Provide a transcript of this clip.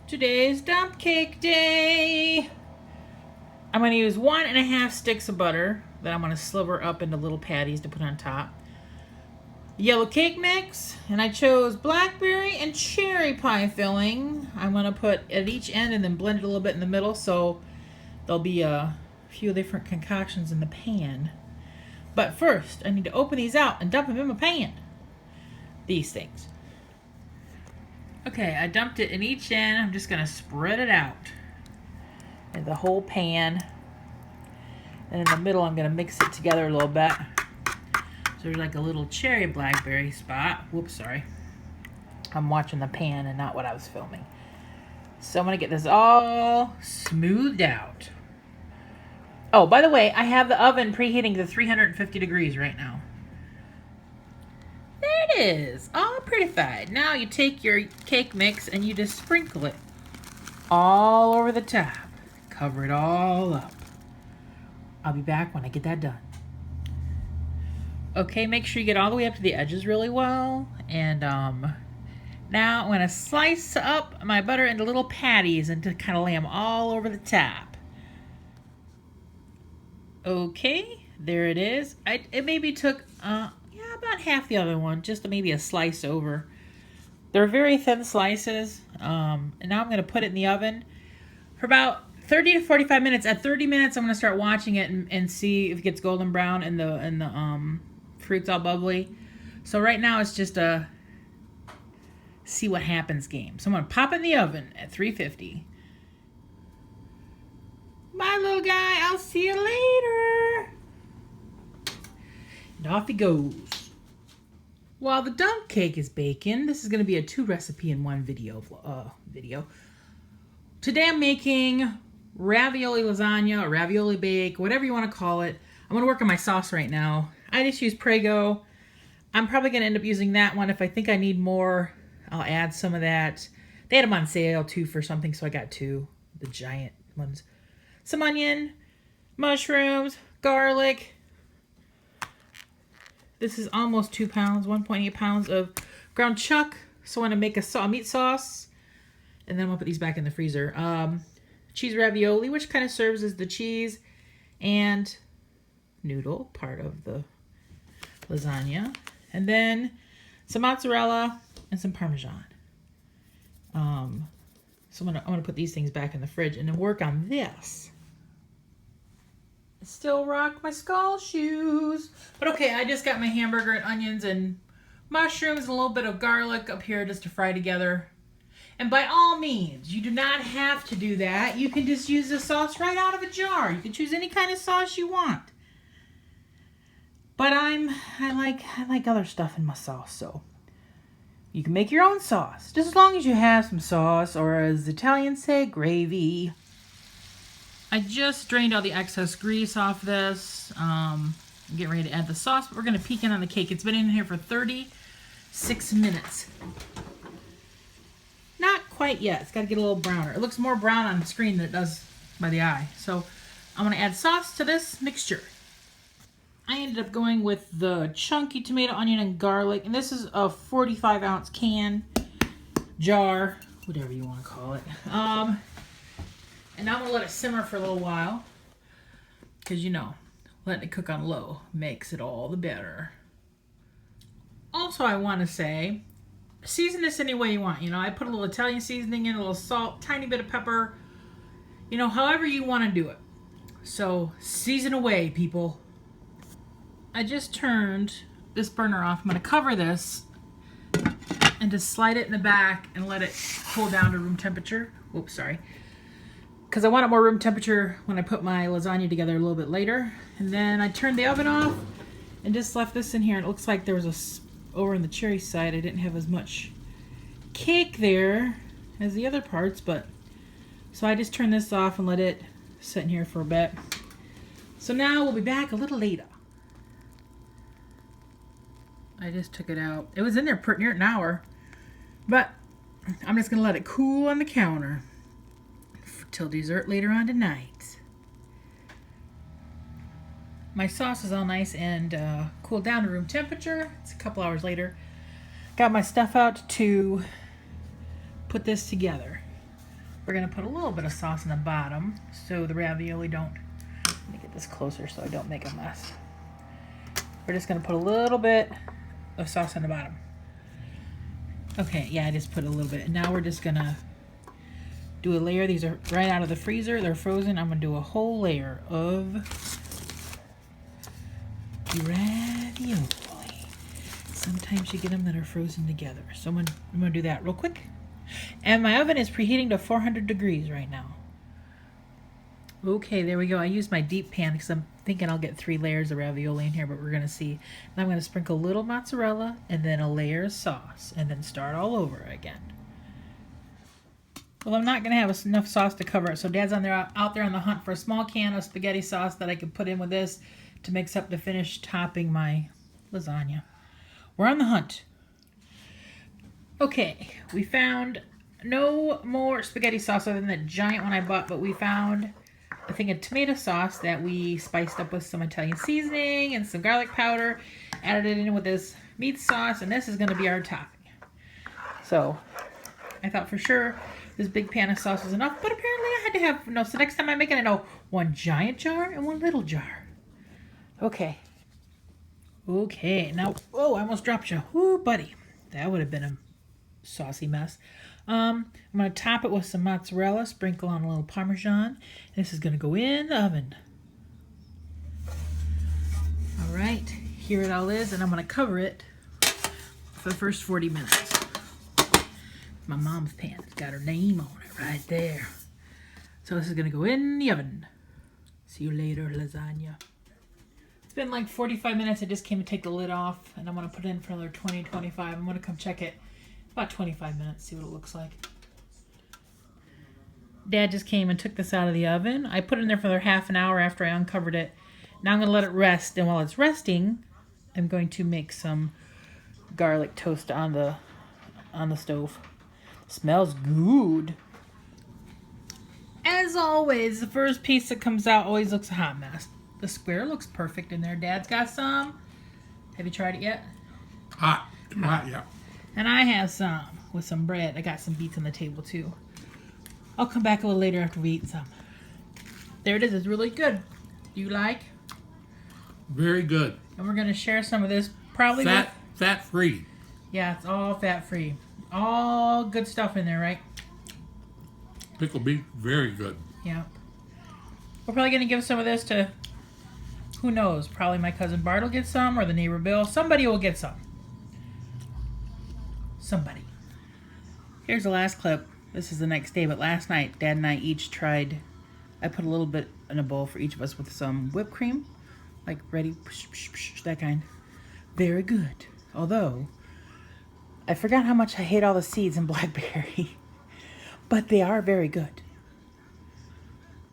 Today's dump cake day. I'm going to use 1.5 sticks of butter that I'm going to sliver up into little patties to put on top. Yellow cake mix, and I chose blackberry and cherry pie filling. I'm going to put at each end and then blend it a little bit in the middle, so there'll be a few different concoctions in the pan. But first, I need to open these out and dump them in my pan. These things. Okay, I dumped it in each end. I'm just going to spread it out in the whole pan. And in the middle, I'm going to mix it together a little bit. So there's like a little cherry blackberry spot. Whoops, sorry. I'm watching the pan and not what I was filming. So I'm going to get this all smoothed out. Oh, by the way, I have the oven preheating to 350 degrees right now. There it is, all prettified. Now you take your cake mix and you just sprinkle it all over the top. Cover it all up. I'll be back when I get that done. Okay, make sure you get all the way up to the edges really well. And now I'm going to slice up my butter into little patties and to kind of lay them all over the top. Okay, there it is. It maybe took about half the other one, just maybe a slice over. They're very thin slices. And now I'm going to put it in the oven for about 30 to 45 minutes. At 30 minutes, I'm going to start watching it and see if it gets golden brown and the fruit's all bubbly. So right now it's just a see what happens game. So I'm going to pop it in the oven at 350. Bye, little guy. I'll see you later. And off he goes. While the dump cake is baking, this is going to be a 2 recipe in 1 video. Today I'm making ravioli lasagna, or ravioli bake, whatever you want to call it. I'm going to work on my sauce right now. I just use Prego. I'm probably going to end up using that one. If I think I need more, I'll add some of that. They had them on sale too for something, so I got 2, the giant ones. Some onion, mushrooms, garlic. This is almost 2 pounds, 1.8 pounds of ground chuck. So I'm going to make a meat sauce. And then I'm going to put these back in the freezer. Cheese ravioli, which kind of serves as the cheese and noodle part of the lasagna. And then some mozzarella and some Parmesan. So I'm gonna put these things back in the fridge and then work on this. Still rock my skull shoes. But okay, I just got my hamburger and onions and mushrooms and a little bit of garlic up here just to fry together. And by all means, you do not have to do that. You can just use the sauce right out of a jar. You can choose any kind of sauce you want. But I like other stuff in my sauce, so you can make your own sauce. Just as long as you have some sauce, or as the Italians say, gravy. I just drained all the excess grease off this. I'm getting ready to add the sauce, but we're going to peek in on the cake. It's been in here for 36 minutes. Not quite yet. It's got to get a little browner. It looks more brown on the screen than it does by the eye. So I'm going to add sauce to this mixture. I ended up going with the chunky tomato, onion, and garlic. And this is a 45-ounce can, jar, whatever you want to call it. And I'm going to let it simmer for a little while. Because, you know, letting it cook on low makes it all the better. Also, I want to say, season this any way you want. You know, I put a little Italian seasoning in, a little salt, tiny bit of pepper. You know, however you want to do it. So, season away, people. I just turned this burner off. I'm going to cover this and just slide it in the back and let it cool down to room temperature. Oops, sorry. Because I want it more room temperature when I put my lasagna together a little bit later. And then I turned the oven off and just left this in here. It looks like there was over on the cherry side, I didn't have as much cake there as the other parts, but so I just turned this off and let it sit in here for a bit. So now we'll be back a little later. I just took it out. It was in there pretty near an hour, but I'm just going to let it cool on the counter till dessert later on tonight. My sauce is all nice and cooled down to room temperature. It's a couple hours later. Got my stuff out to put this together. We're going to put a little bit of sauce in the bottom so the ravioli don't... Let me get this closer so I don't make a mess. We're just going to put a little bit of sauce on the bottom. Okay, yeah, I just put a little bit. And now we're just going to do a layer. These are right out of the freezer. They're frozen. I'm going to do a whole layer of ravioli. Sometimes you get them that are frozen together. So I'm gonna do that real quick. And my oven is preheating to 400 degrees right now. Okay, there we go. I used my deep pan because I'm thinking I'll get 3 layers of ravioli in here, but we're gonna see. And I'm gonna sprinkle a little mozzarella and then a layer of sauce and then start all over again. Well, I'm not gonna have enough sauce to cover it, so Dad's out there on the hunt for a small can of spaghetti sauce that I could put in with this to mix up to finish topping my lasagna. We're on the hunt. Okay, we found no more spaghetti sauce other than that giant one I bought, but we found a thing of tomato sauce that we spiced up with some Italian seasoning and some garlic powder, added it in with this meat sauce, and this is going to be our topping. So I thought for sure this big pan of sauce was enough, but apparently I had to have, no, so next time I make it, I know 1 giant jar and 1 little jar. Okay. Okay, now, oh, I almost dropped you. Ooh, buddy. That would have been a saucy mess. I'm going to top it with some mozzarella, sprinkle on a little Parmesan. This is going to go in the oven. All right, here it all is, and I'm going to cover it for the first 40 minutes. My mom's pan. It's got her name on it right there. So this is going to go in the oven. See you later, lasagna. It's been like 45 minutes. I just came to take the lid off, and I'm going to put it in for another 20, 25. I'm going to come check it about 25 minutes, see what it looks like. Dad just came and took this out of the oven. I put it in there for another half an hour after I uncovered it. Now I'm going to let it rest, and while it's resting, I'm going to make some garlic toast on the stove. Smells good. As always, the first piece that comes out always looks a hot mess. The square looks perfect in there. Dad's got some. Have you tried it yet? Hot, yeah. And I have some with some bread. I got some beets on the table too. I'll come back a little later after we eat some. There it is. It's really good. Do you like? Very good. And we're going to share some of this probably fat free. Yeah, it's all fat free. All good stuff in there, right? Pickle beef, very good. Yeah. We're probably going to give some of this to, who knows, probably my cousin Bart will get some, or the neighbor Bill. Somebody will get some. Somebody. Here's the last clip. This is the next day, but last night, Dad and I each tried, I put a little bit in a bowl for each of us with some whipped cream, like ready, that kind. Very good. Although, I forgot how much I hate all the seeds in blackberry. But they are very good.